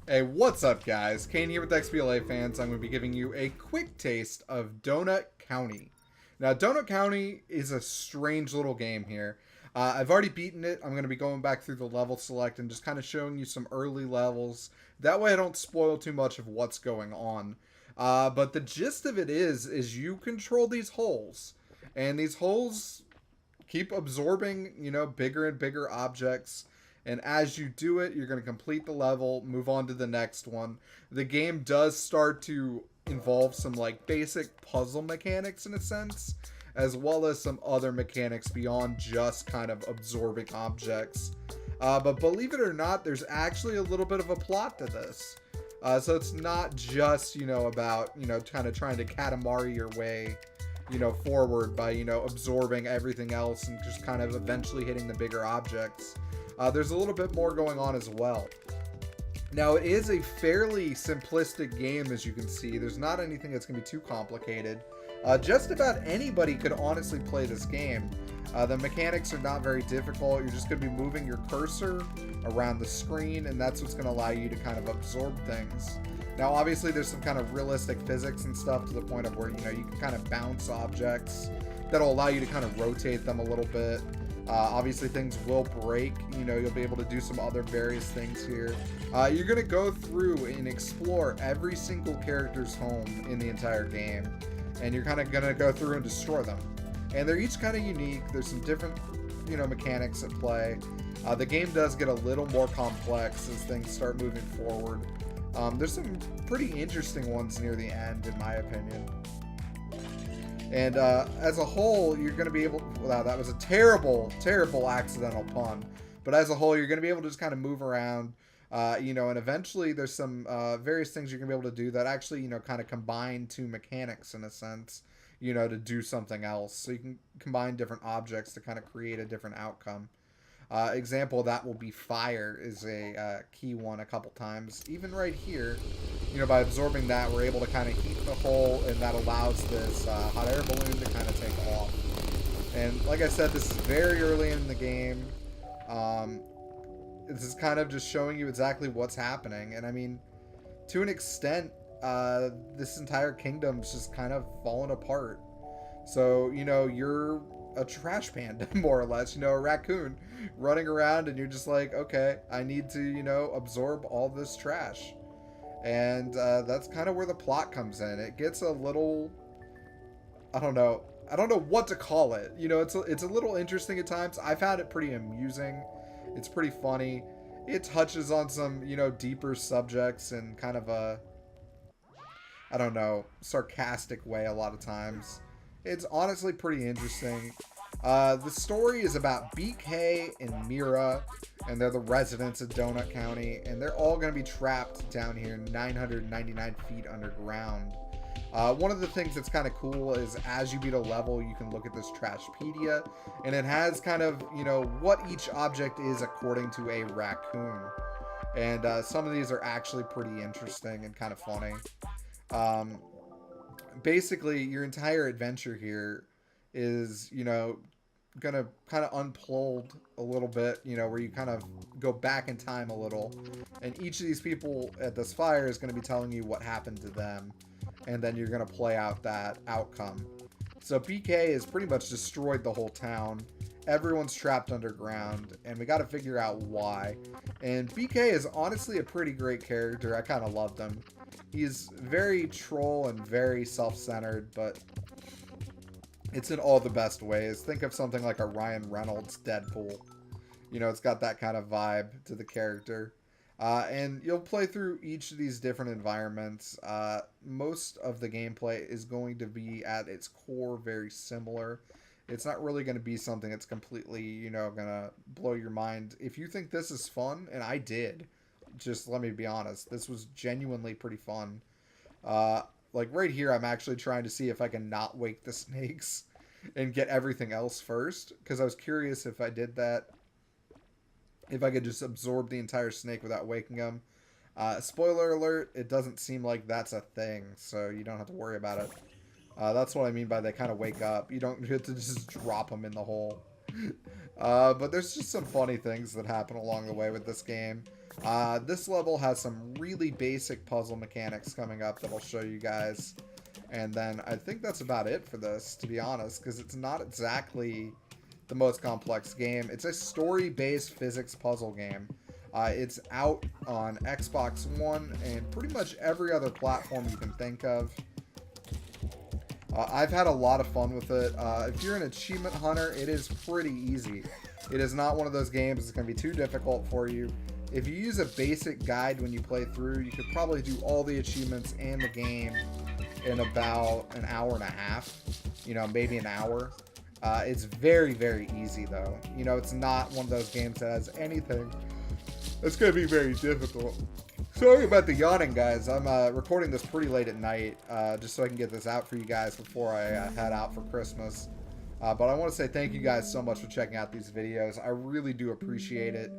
Hey, what's up, guys? Kane here with XBLA fans. I'm going to be giving you a quick taste of Donut County. Now, Donut County is a strange little game here. I've already beaten it. I'm going to be going back through the level select and just kind of showing you some early levels. That way I don't spoil too much of what's going on. But the gist of it is you control these holes. And these holes keep absorbing, bigger and bigger objects. And as you do it, you're going to complete the level, move on to the next one. The game does start to involve some like basic puzzle mechanics in a sense, as well as some other mechanics beyond just kind of absorbing objects. But believe it or not, there's actually a little bit of a plot to this. So it's not just, about, kind of trying to Katamari your way, forward by, absorbing everything else and just kind of eventually hitting the bigger objects. There's a little bit more going on as well. Now, it is a fairly simplistic game, as you can see. There's not anything that's going to be too complicated. Just about anybody could honestly play this game. The mechanics are not very difficult. You're just going to be moving your cursor around the screen, and that's what's going to allow you to kind of absorb things. Now, obviously, there's some kind of realistic physics and stuff to the point of where, you can kind of bounce objects. That'll allow you to kind of rotate them a little bit. Obviously, things will break. You'll be able to do some other various things here. You're going to go through and explore every single character's home in the entire game. And you're kind of going to go through and destroy them. And they're each kind of unique. There's some different, mechanics at play. The game does get a little more complex as things start moving forward. There's some pretty interesting ones near the end, in my opinion. And as a whole, you're going to be able... Wow, that was a terrible, terrible accidental pun. But as a whole, you're going to be able to just kind of move around, and eventually there's some various things you're going to be able to do that actually, kind of combine two mechanics in a sense, to do something else. So you can combine different objects to kind of create a different outcome. Example of that will be fire is a key one a couple times. Even right here, by absorbing that, we're able to kind of heat the hole, and that allows this hot air balloon to kind of take off. And like I said, this is very early in the game. This is kind of just showing you exactly what's happening. And I mean, to an extent, this entire kingdom's just kind of fallen apart. So, you're a trash panda, more or less, a raccoon running around, and you're just like, okay, I need to, absorb all this trash. And that's kind of where the plot comes in. It gets a little, I don't know what to call it. It's a little interesting at times. I found it pretty amusing. It's pretty funny. It touches on some, deeper subjects in kind of a, I don't know, sarcastic way a lot of times. It's honestly pretty interesting. The story is about BK and Mira, and they're the residents of Donut County, and they're all going to be trapped down here 999 feet underground. One of the things that's kind of cool is as you beat a level, you can look at this Trashpedia, and it has kind of, what each object is according to a raccoon. And some of these are actually pretty interesting and kind of funny. Basically, your entire adventure here is, gonna kind of unfold a little bit, where you kind of go back in time a little, and each of these people at this fire is going to be telling you what happened to them, and then you're going to play out that outcome. So BK has pretty much destroyed the whole town. Everyone's trapped underground, and we got to figure out why. And BK is honestly a pretty great character. I kind of loved him. He's very troll and very self-centered, but it's in all the best ways. Think of something like a Ryan Reynolds Deadpool. It's got that kind of vibe to the character. And you'll play through each of these different environments. Most of the gameplay is going to be at its core very similar. It's not really going to be something that's completely, going to blow your mind. If you think this is fun, and I did, just let me be honest, this was genuinely pretty fun. Like right here, I'm actually trying to see if I can not wake the snakes and get everything else first, because I was curious if I did that, if I could just absorb the entire snake without waking them. Spoiler alert, it doesn't seem like that's a thing, so you don't have to worry about it. That's what I mean by they kind of wake up. You don't have to just drop them in the hole. But there's just some funny things that happen along the way with this game. This level has some really basic puzzle mechanics coming up that I'll show you guys. And then I think that's about it for this, to be honest, because it's not exactly the most complex game. It's a story-based physics puzzle game. It's out on Xbox One and pretty much every other platform you can think of. I've had a lot of fun with it. If you're an achievement hunter, it is pretty easy. It is not one of those games that's going to be too difficult for you. If you use a basic guide when you play through, you could probably do all the achievements and the game in about an hour and a half. You know, maybe an hour. It's very, very easy, though. You know, it's not one of those games that has anything that's going to be very difficult. Sorry about the yawning, guys. I'm recording this pretty late at night, just so I can get this out for you guys before I head out for Christmas. But I want to say thank you guys so much for checking out these videos. I really do appreciate it.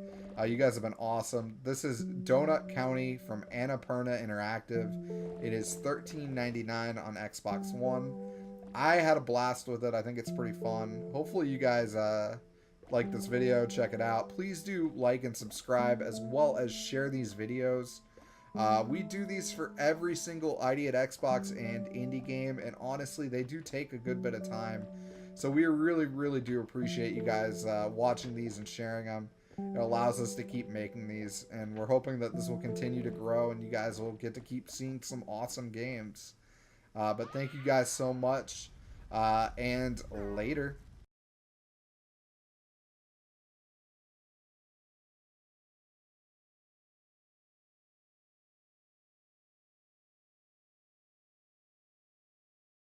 You guys have been awesome. This is Donut County from Annapurna Interactive. It is $13.99 on Xbox One. I had a blast with it. I think it's pretty fun. Hopefully you guys like this video. Check it out. Please do like and subscribe, as well as share these videos. We do these for every single ID at Xbox and indie game, and honestly, they do take a good bit of time. So we really, really do appreciate you guys watching these and sharing them. It allows us to keep making these, and we're hoping that this will continue to grow and you guys will get to keep seeing some awesome games. But thank you guys so much, and later.